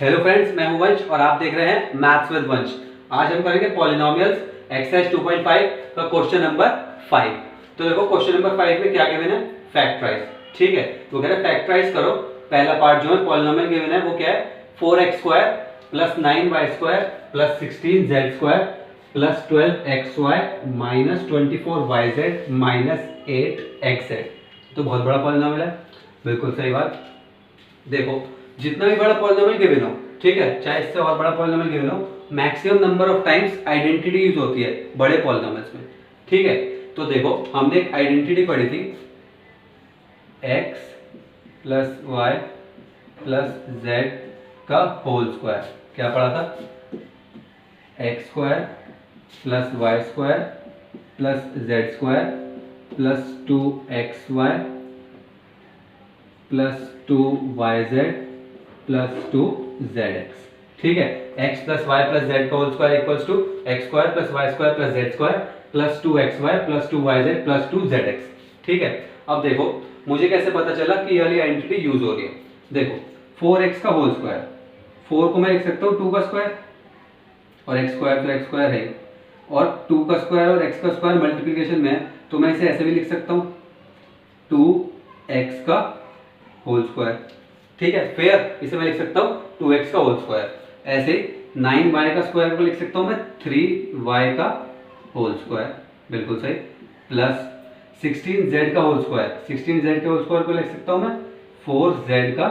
Hello friends, मैं हूं वंश और आप देख रहे हैं मैथ्स विद वंश। आज हम करेंगे पॉलिनोमियल्स एक्सरसाइज 2.5 का क्वेश्चन नंबर 5। तो देखो क्वेश्चन नंबर 5 में क्या गिवन है, फैक्टराइज। ठीक है, तो कह रहे फैक्टराइज करो। पहला पार्ट जो है पॉलिनोमियल गिवन है वो क्या है, 4x² plus 9y² plus 16z² plus 12xy minus 24yz minus 8xz। तो बहुत बड़ा पॉलिनोमियल है, बिल्कुल सही बात। देखो जितना भी बड़ा पॉलिनोमियल गिवन हो, ठीक है, चाहे इससे और बड़ा पॉलिनोमियल गिवन हो, maximum number of times identity use होती है बड़े पॉलिनोमियल्स में। ठीक है, तो देखो हमने एक आइडेंटिटी पढ़ी थी, x plus Y plus Z का होल स्क्वायर। क्या पढ़ा था, x² plus y² plus z² plus 2xy plus 2yz plus 2zx। ठीक है, x plus Y plus Z का whole square equals to x² plus y² plus z² plus 2xy plus 2yz plus 2zx। ठीक है, अब देखो मुझे कैसे पता चला कि ये वाली आइडेंटिटी यूज हो रही है। देखो 4x का होल स्क्वायर, 4 को मैं लिख सकता हूँ 2 का स्क्वायर, और x स्क्वायर तो x स्क्वायर है, और 2 का स्क्वायर और x का स्क्वायर मल्टीप्लिकेशन में है, तो मैं इसे ऐसे भी लिख सकता हूँ 2x का होल स्क्वायर। ठीक है, फिर इसे मैं लिख सकता हूँ 2x का होल स्क्वायर। ऐसे 9y का स्क्वायर को लिख सकता हूँ मैं 3y का होल स्क्वायर, बिल्कुल सही, प्लस 16z का होल स्क्वायर, 16z के होल स्क्वायर को लिख सकता हूँ मैं 4z का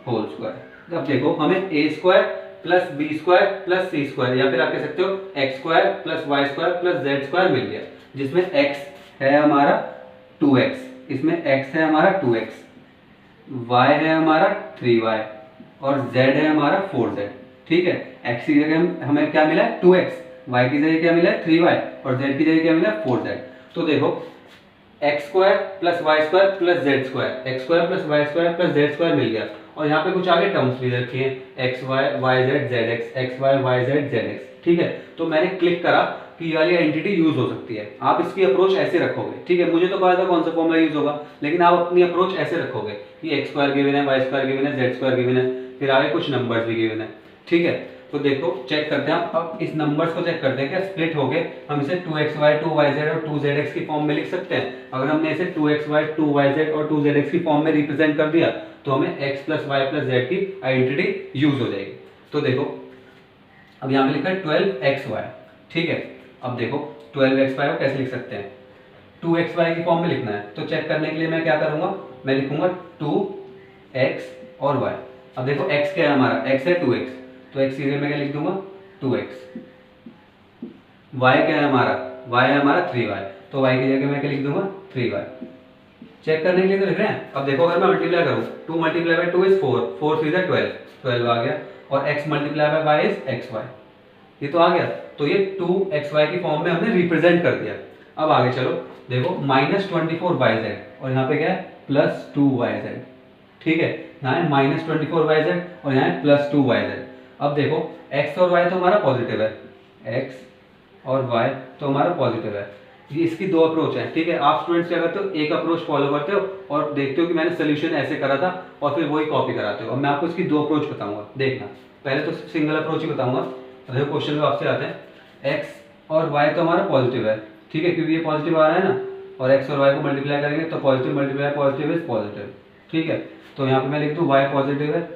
होल स्क्वायर। अब देखो हमें a² plus b² plus c² या फिर आप कह सकते हो x² plus y² plus z² मिल गया, जिसमें x है हमारा 2x, इसमें x है हमारा 2x, y है हमारा 3y और z है हमारा 4z। ठीक है, x की जगह हमें क्या मिला है 2x, y की जगह क्या मिला है 3y और z की जगह क्या मिला है 4z। तो देखो x² plus y² plus z² x² plus y² plus z² मिल गया, और यहाँ पे कुछ आगे टर्म्स भी रखी हैं xy yz zx xy yz zx। ठीक है, तो मैंने क्लिक करा कि ये वाली आइडेंटिटी यूज हो सकती है। आप इसकी अप्रोच ऐसे रखोगे, ठीक है, मुझे तो पता था कौन सा फॉर्मूला यूज होगा, लेकिन आप अपनी अप्रोच ऐसे रखोगे कि x² गिवन है, y² गिवन है, z² गिवन है, फिर आगे कुछ नंबर्स भी गिवन है। ठीक है, तो देखो चेक करते हैं अब इस नंबर्स को चेक करते हैं क्या स्प्लिट हो गए, हम इसे 2xy 2yz और 2zx की फॉर्म में लिख सकते हैं। अगर हमने इसे 2xy 2yz और 2zx की फॉर्म में रिप्रेजेंट कर दिया तो हमें x plus y plus z की आइडेंटिटी यूज हो जाएगी। तो देखो अब यहाँ पे लिखा है 12xy। ठीक है, अब देखो 12xy को कैसे लिख सकते हैं, 2xy की फॉर्म में लिखना है, तो चेक करने के लिए मैं क्या करूंगा, मैं लिखूंगा 2x और y। अब देखो x क्या है हमारा, x है 2x, तो x की जगह मैं क्या लिख दूंगा 2x। y क्या है हमारा, y है हमारा 3y, तो y की जगह मैं क्या लिख दूंगा 3y। चेक करने के लिए तो लिख रहे हैं। अब देखो अगर मैं मल्टीप्लाई करूं, 2 मल्टीप्लाई बाय 2 इज 4, 4 3 जा 12, 12 आ गया, और x multiply by y is xy, ये तो आ गया। तो ये 2xy की फॉर्म में हमने रिप्रेजेंट कर दिया। अब आगे चलो, देखो माइनस 24yz और यहाँ पे क्या है प्लस 2yz। ठीक है, यहाँ है माइनस 24yz और यहाँ है प्लस 2yz। अब देखो x और y तो हमारा पॉजिटिव है, x और y तो हमारा पॉजिटिव है, ये इसकी दो अप्रोच है। ठीक है, आप स्टूडेंट्स क्या करते हो, एक अप्रोच फॉलो करते हो और देखते हो कि मैंने सोल्यूशन ऐसे करा था और फिर वही कॉपी कराते हो। अब मैं आपको इसकी दो अप्रोच बताऊंगा, देखना। पहले तो सिंगल अप्रोच ही बताऊंगा। देखो क्वेश्चन में आपसे आते हैं, x और y तो हमारा पॉजिटिव है, ठीक है, क्योंकि ये पॉजिटिव आ रहा है ना, और x और y को मल्टीप्लाई करेंगे तो positive multiply positive is positive. ठीक है, तो यहाँ पे मैं लिख दूँ y पॉजिटिव है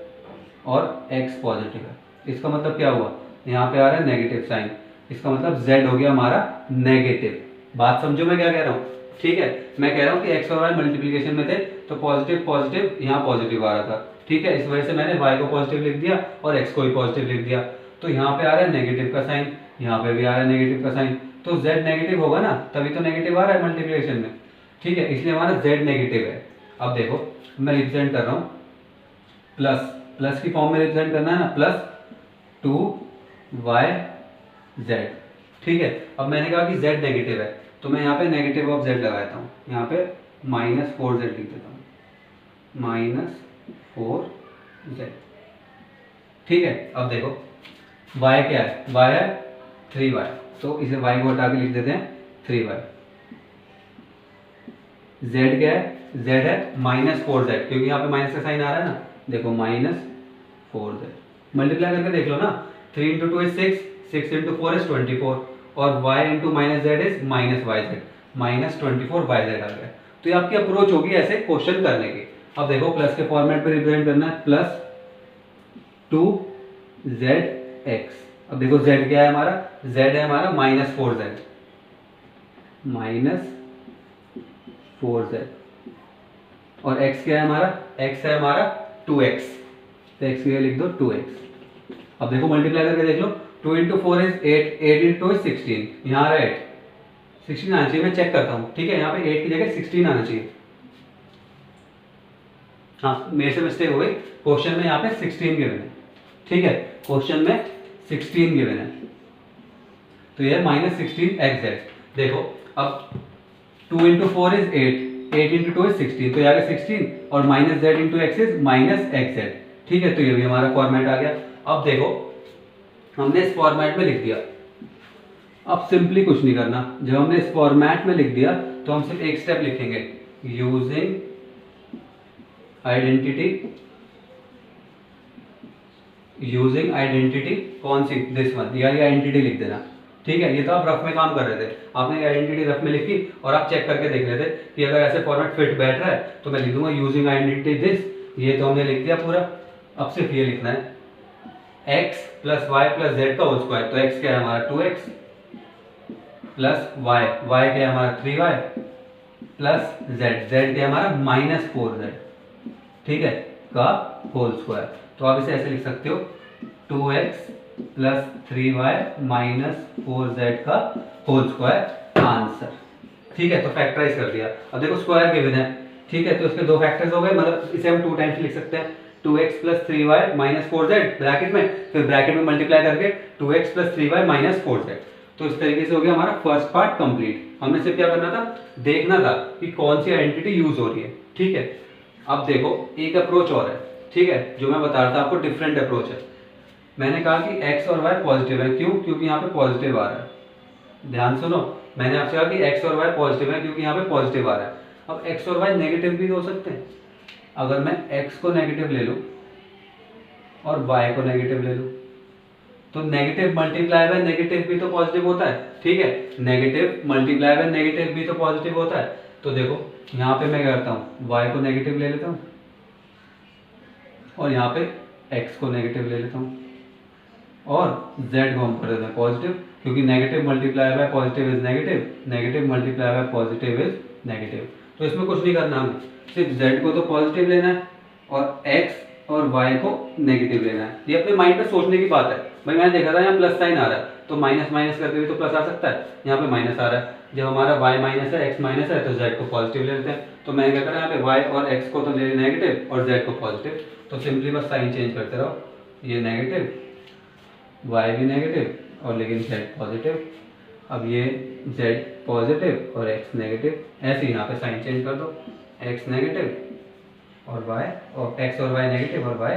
और x पॉजिटिव है, इसका मतलब क्या हुआ, यहाँ पे आ रहा है नेगेटिव साइन, इसका मतलब z हो गया हमारा नेगेटिव। बात समझो मैं क्या कह रहा हूँ। ठीक है, मैं कह रहा हूँ कि x और y मल्टीप्लिकेशन में थे तो पॉजिटिव पॉजिटिव यहाँ पॉजिटिव आ रहा था। ठीक है, इस वजह से मैंने y को पॉजिटिव लिख दिया और x को भी पॉजिटिव लिख दिया। तो यहाँ पे आ रहा है नेगेटिव का साइन, यहाँ पे भी आ रहा है नेगेटिव का साइन, तो z नेगेटिव होगा ना, तभी तो नेगेटिव आ रहा है मल्टीप्लिकेशन में। ठीक है, इसलिए हमारा z नेगेटिव है। अब देखो मैं रिप्रेजेंट कर रहा हूँ प्लस, प्लस की फॉर्म में रिप्रेजेंट करना है ना, प्लस 2yz। ठीक है, अब मैंने कहा कि z नेगेटिव है तो मैं यहाँ पे नेगेटिव ऑफ z लगाता हूँ, यहाँ पे माइनस 4z लिख देता हूँ, माइनस 4z। ठीक है, अब देखो y क्या है, y है 3y, तो इसे y को हटा के लिख देते हैं 3y। z क्या है, z है माइनस 4z, क्योंकि यहाँ पे माइनस का साइन आ रहा है ना, देखो माइनस 4z। मल्टीप्लाई करके देख लो ना, 3 इंटू 2 इज 6, 6 इंटू 4 इज 24 और y into minus Z is minus Y Z, minus 24 Y Z आ गया। तो ये आपकी अप्रोच होगी ऐसे क्वेश्चन करने की। अब देखो प्लस के फॉर्मेट पे रिप्रेजेंट करना है, प्लस 2zx। अब देखो z क्या है हमारा, z है हमारा माइनस 4z, माइनस 4z, और x क्या है हमारा, x है हमारा 2x, तो x की जगह लिख दो 2x। अब देखो मल्टीप्लाई करके देख लो, 2 इंटू 4 इज 8, 8 इंटू 2 इज 16, यहाँ आ रहा है 8, 16 आना चाहिए, मैं चेक करता हूँ, ठीक है, यहाँ पे 8 की जगह 16 आना चाहिए। हाँ मेरे से मिस्टेक हो गई, क्वेश्चन में यहाँ पे 16 गिवन है, ठीक है, क्वेश्चन में 16 गिवन है, तो ये माइनस 16 एक्स। देखो अब 2 इंटू 4 इज 8, 8 इंटू 2 इज 16, तो यहाँ पे 16 और minus Z into x is minus x Z, ठीक है, तो ये भी हमारा फॉर्मेट आ गया। अब देखो हमने इस फॉर्मेट में लिख दिया, अब सिंपली कुछ नहीं करना, जब हमने इस फॉर्मेट में लिख दिया तो हम सिर्फ एक स्टेप लिखेंगे, यूजिंग आइडेंटिटी, यूजिंग आइडेंटिटी कौन सी, दिस वन, या ये आइडेंटिटी लिख देना, ठीक है। ये तो आप रफ में काम कर रहे थे, आपने ये आइडेंटिटी रफ में लिखी और आप चेक करके देख रहे थे कि अगर ऐसे फॉर्मेट फिट बैठ रहा है तो मैं लिख दूंगा यूजिंग आइडेंटिटी दिस, ये तो हमने लिख दिया पूरा। अब सिर्फ ये लिखना है x plus Y plus Z का होल स्क्वायर, तो x क्या है हमारा 2x प्लस वाई, वाई क्या है हमारा 3y प्लस जेड, जेड क्या है हमारा माइनस 4z, ठीक है, का होल स्क्वायर। तो आप इसे ऐसे लिख सकते हो 2x plus 3y minus 4z का होल स्क्वायर आंसर, ठीक है। तो फैक्टराइज कर दिया। अब देखो स्क्वायर गिवन है, ठीक है, तो इसके दो फैक्टर्स हो गए, मतलब इसे हम 2 टाइम्स लिख सकते हैं, 2x plus 3y minus 4z bracket में, फिर ब्रैकेट में मल्टीप्लाई करके 2x plus 3y minus 4z। तो इस तरीके से हो गया हमारा फर्स्ट पार्ट कंप्लीट। हमने सिर्फ क्या करना था, देखना था कि कौन सी आइडेंटिटी यूज हो रही है, ठीक है। अब देखो एक अप्रोच और है, ठीक है, जो मैं बता रहा था आपको, डिफरेंट अप्रोच है। मैंने कहा कि x और y पॉजिटिव है, क्यों, क्योंकि यहाँ पे पॉजिटिव आ रहा है, ध्यान सुनो, मैंने आपसे कहा कि x और y पॉजिटिव है क्योंकि यहाँ पे पॉजिटिव आ रहा है। अब x और y नेगेटिव भी हो सकते हैं, अगर मैं x को नेगेटिव ले लूँ और y को नेगेटिव ले लूँ, तो नेगेटिव मल्टीप्लाई बाय नेगेटिव भी तो पॉजिटिव होता है, ठीक है, नेगेटिव मल्टीप्लाई बाय नेगेटिव भी तो पॉजिटिव होता है। तो देखो यहाँ पे मैं क्या करता हूँ, y को नेगेटिव ले लेता हूँ और यहाँ पे x को नेगेटिव ले लेता हूँ और z को हम कर देते हैं पॉजिटिव, क्योंकि negative multiply by positive is negative, negative multiply by positive is negative. तो इसमें कुछ नहीं करना, हमें सिर्फ z को तो पॉजिटिव लेना है और x और y को नेगेटिव लेना है। ये अपने माइंड में सोचने की बात है। भाई मैंने देखा था यहाँ प्लस साइन आ रहा है, तो माइनस माइनस करके भी तो प्लस आ सकता है, यहाँ पे माइनस आ रहा है, जब हमारा y माइनस है x माइनस है तो z को पॉजिटिव ले लेते हैं। तो मैंने क्या करा, यहाँ पे y और x को तो ले नेगेटिव और z को पॉजिटिव, तो सिंपली बस साइन चेंज करते रहो, ये नेगेटिव, y भी नेगेटिव और लेकिन z पॉजिटिव। अब ये z पॉजिटिव और x नेगेटिव, ऐसे यहाँ पे साइन चेंज कर दो, x नेगेटिव और y, और x और y नेगेटिव और y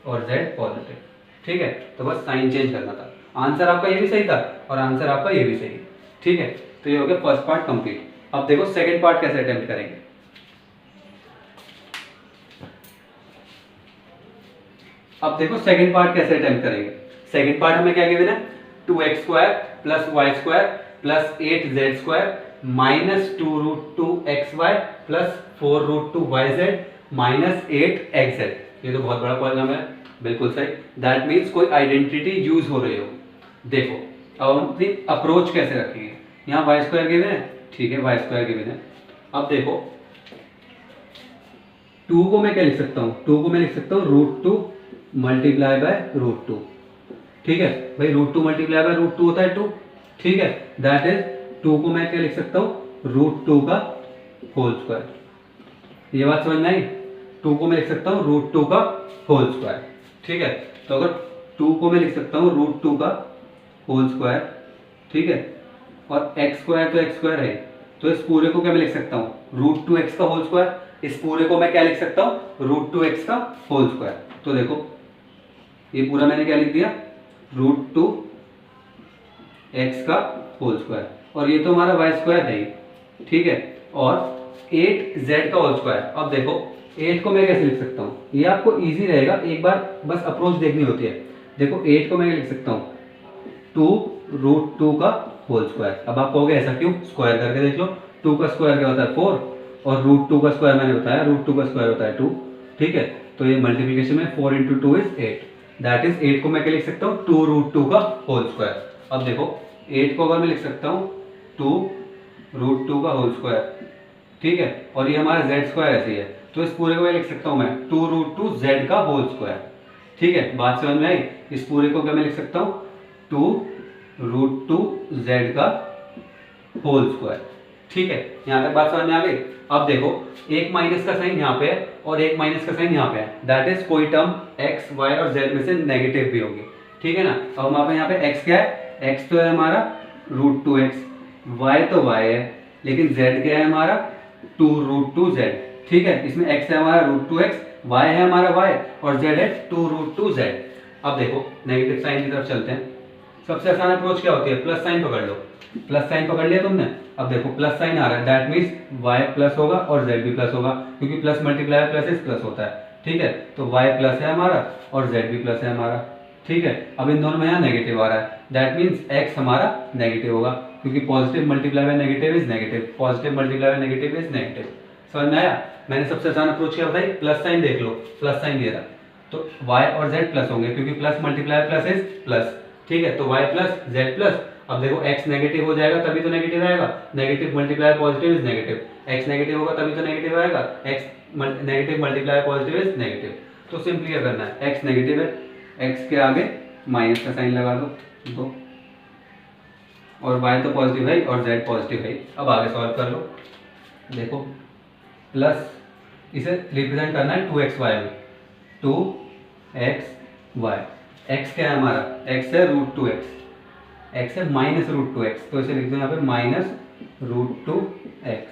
और z पॉजिटिव, ठीक है। तो बस साइन चेंज करना था। आंसर आपका ये भी सही था और आंसर आपका ये भी सही है, ठीक है। तो ये हो गया फर्स्ट पार्ट कंप्लीट। अब देखो सेकंड पार्ट कैसे अटेम्प्ट करेंगे। अब देखो सेकंड पार्ट कैसे अटेम्प्ट करेंगे। सेकंड पार्ट हमें क्या गिवन है, 2x square plus Y square plus 8z square minus 2 root 2xy plus 4 root 2yz minus 8xz। ये तो बहुत बड़ा पॉलिनॉम है, बिल्कुल सही। दैट मीन्स कोई आइडेंटिटी यूज हो रही हो। देखो अब हम अपनी अप्रोच कैसे रखेंगे, यहाँ वाई स्क्वायर गिवन है, ठीक है, वाई स्क्वायर गिवन है। अब देखो 2 को मैं क्या लिख सकता हूँ, 2 को मैं लिख सकता हूँ रूट 2 मल्टीप्लाई बाय रूट 2, ठीक है भाई, रूट 2 मल्टीप्लाई बाय रूट 2 होता है 2, ठीक है। दैट इज 2 को मैं क्या लिख सकता हूँ, रूट 2 का होल स्क्वायर। ये बात समझ में आई, 2 को मैं लिख सकता हूँ रूट 2 का होल स्क्वायर, ठीक है। तो अगर 2 को मैं लिख सकता हूँ रूट 2 का होल स्क्वायर, ठीक है, और x स्क्वायर तो x स्क्वायर है, तो इस पूरे को क्या मैं लिख सकता हूँ, रूट 2x का होल स्क्वायर। इस पूरे को मैं क्या लिख सकता हूँ, रूट 2x का होल स्क्वायर। तो देखो ये पूरा मैंने क्या लिख दिया, रूट 2x का होल स्क्वायर, और ये तो हमारा y स्क्वायर है ही, ठीक है, और 8z का होल स्क्वायर। अब देखो 8 को मैं कैसे लिख सकता हूँ, ये आपको इजी रहेगा, एक बार बस अप्रोच देखनी होती है। देखो 8 को मैं लिख सकता हूँ 2√2 का होल स्क्वायर। अब आप कहोगे ऐसा क्यों, स्क्वायर करके देख लो। 2 का स्क्वायर क्या होता है 4, और √2 का स्क्वायर मैंने बताया √2 का स्क्वायर होता है 2। ठीक है, तो ये मल्टीप्लिकेशन में 4 × 2 इज 8, दैट इज 8 को मैं क्या लिख सकता हूँ 2√2 का होल स्क्वायर। अब देखो 8 को अगर मैं लिख सकता हूँ 2√2 का होल स्क्वायर, ठीक है, और ये हमारा z स्क्वायर ऐसे ही है, तो इस पूरे को मैं लिख सकता हूँ मैं 2√2 z का होल स्क्वायर। ठीक है, बात समझ में आई। इस पूरे को क्या मैं लिख सकता हूँ 2√2 z का होल स्क्वायर। ठीक है, यहाँ तक बात समझ में आ गई। अब देखो एक माइनस का साइन यहाँ पे है और एक माइनस का साइन यहाँ पे है, दैट इज कोई टर्म x y और z में से नेगेटिव भी होगी। ठीक है ना। अब हमारे यहाँ पे x क्या है, x तो है हमारा √2x, y तो y है, लेकिन z क्या है हमारा 2√2z। ठीक है, इसमें x है हमारा √2x, y है हमारा y और z है 2√2z। अब देखो नेगेटिव साइन की तरफ चलते हैं। सबसे आसान अप्रोच क्या होती है, प्लस साइन पकड़ लो। प्लस साइन पकड़ लिया तुमने, अब देखो प्लस साइन आ रहा है, दैट मीन्स y प्लस होगा और z भी प्लस होगा, क्योंकि plus multiply plus is plus होता है। ठीक है, तो y प्लस है हमारा और z भी प्लस है हमारा। ठीक है, अब इन दोनों में यहाँ नेगेटिव आ रहा है, दैट मीन्स x हमारा नेगेटिव होगा, क्योंकि positive multiply by negative is negative, positive multiply by negative is negative. समझ में आया। मैंने सबसे आसान अप्रोच क्या बताई, प्लस साइन देख लो, प्लस साइन दे रहा तो y और z प्लस होंगे, क्योंकि plus multiply plus is plus. ठीक है, तो y प्लस z प्लस, अब देखो x नेगेटिव हो जाएगा तभी तो नेगेटिव आएगा, negative multiply positive is negative, x negative होगा तभी तो नेगेटिव आएगा, x negative multiply positive is negative. तो सिंपली क्या करना है, x नेगेटिव है, x के आगे माइनस का साइन लगा दो, और y तो पॉजिटिव है और z पॉजिटिव है। अब आगे सॉल्व कर लो। देखो प्लस, इसे रिप्रेजेंट करना है 2xy में, 2xy, x क्या है हमारा, x है √2x, x है -√2x, तो इसे लिख दो यहाँ पे -√2x।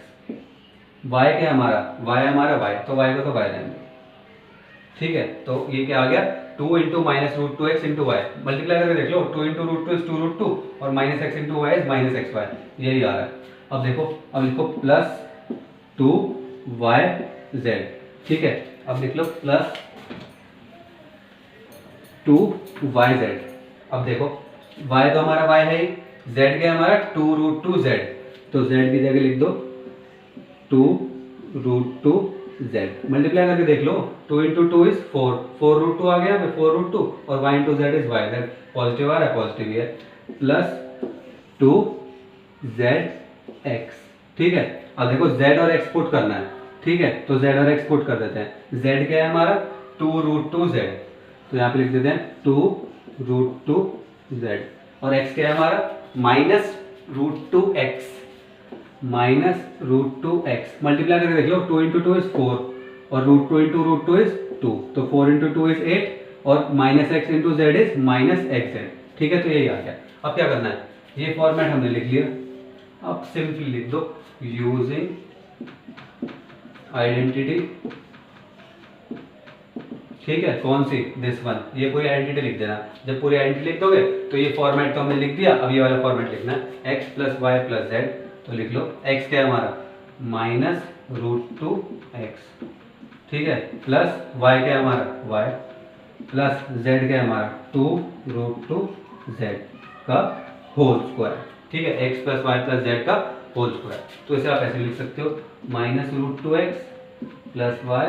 y क्या है हमारा, y हमारा y, तो y को तो y देंगे। ठीक है, तो ये क्या आ गया 2 × -√2x × y, मल्टीप्लाई करके देख लो, 2 × √2 इज 2√2 और -x × y इज -xy, यही आ रहा है। अब देखो, अब लिखो प्लस 2yz। ठीक है, अब लिख लो प्लस 2yz। अब देखो y तो हमारा y है, z क्या हमारा 2√2z, तो z की जगह लिख दो 2√2z। मल्टीप्लाई करके देख लो, 2 × 2 इज 4, 4√2 आ गया, 4√2 और y × z is y, that positive आ रहा है, पॉजिटिव ही है, प्लस 2zx। ठीक है, अब देखो z और x पुट करना है। ठीक है, तो z और x पुट कर देते हैं। z क्या है हमारा 2√2z, तो यहाँ पे लिख देते हैं 2√2z, और x क्या है हमारा -√2x, -√2x। मल्टीप्लाई करके देख लो, 2 × 2 इज 4 और √2 × √2 इज 2, तो 4 × 2 इज 8 और -x × z इज -xz। ठीक है, तो यही आ गया। अब क्या करना है, ये फॉर्मेट हमने लिख लिया, अब सिंपली लिख दो यूजिंग आइडेंटिटी। ठीक है, कौन सी, दिस वन, ये पूरी आइडेंटिटी लिख देना। जब पूरी आइडेंटिटी लिख दोगे तो ये फॉर्मेट तो हमने लिख दिया, अब ये वाला फॉर्मेट लिखना है, x + y + z। तो लिख लो x क्या है हमारा -√2x, ठीक है, प्लस y क्या है हमारा y, प्लस z क्या है हमारा 2√2z का होल स्क्वायर। ठीक है, x + y + z का होल स्क्वायर। तो इसे आप ऐसे लिख सकते हो -√2x + y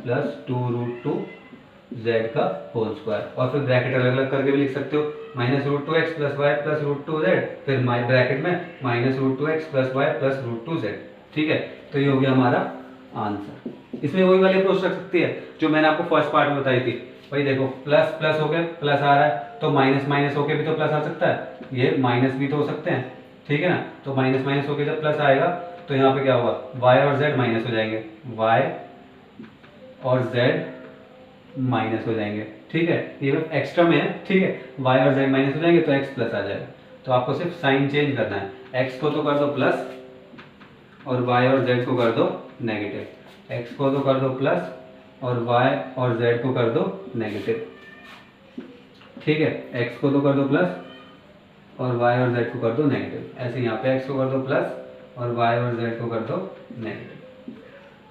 + 2√2z का होल स्क्वायर, और फिर ब्रैकेट अलग अलग करके भी लिख सकते हो, -√2x + y + √2z, फिर ब्रैकेट में -√2x + y + √2z। ठीक है, तो ये हो गया हमारा आंसर। इसमें वही वाली अप्रोच रख सकती है जो मैंने आपको फर्स्ट पार्ट में बताई थी। भाई देखो प्लस प्लस हो गया, प्लस आ रहा है तो माइनस माइनस होके भी तो प्लस आ सकता है, ये माइनस भी तो हो सकते हैं। ठीक है ना, तो माइनस माइनस होके जब प्लस आएगा तो यहाँ पे क्या होगा, y और z माइनस हो जाएंगे, y और z माइनस हो जाएंगे। ठीक है, ये एक्स्ट्रा में है। ठीक है, y और z माइनस हो जाएंगे तो x प्लस आ जाएगा। तो आपको सिर्फ साइन चेंज करना है, x को तो कर दो प्लस और y और z को कर दो नेगेटिव, x को तो कर दो प्लस और y और z को कर दो नेगेटिव। ठीक है, x को तो कर दो प्लस और y और z को कर दो नेगेटिव। ऐसे यहाँ पे x को कर दो प्लस और y और z को कर दो नेगेटिव।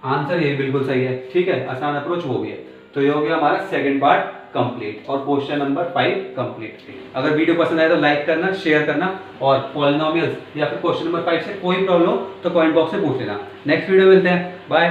आंसर ये बिल्कुल सही है। ठीक है, आसान अप्रोच वो भी है। तो ये हो गया हमारा सेकंड पार्ट कंप्लीट और क्वेश्चन नंबर 5 कंप्लीट। अगर वीडियो पसंद आए तो लाइक करना, शेयर करना और पॉलिनोमियल्स या फिर क्वेश्चन नंबर 5 से कोई प्रॉब्लम हो तो कमेंट बॉक्स में पूछ लेना। नेक्स्ट वीडियो मिलते हैं, बाय।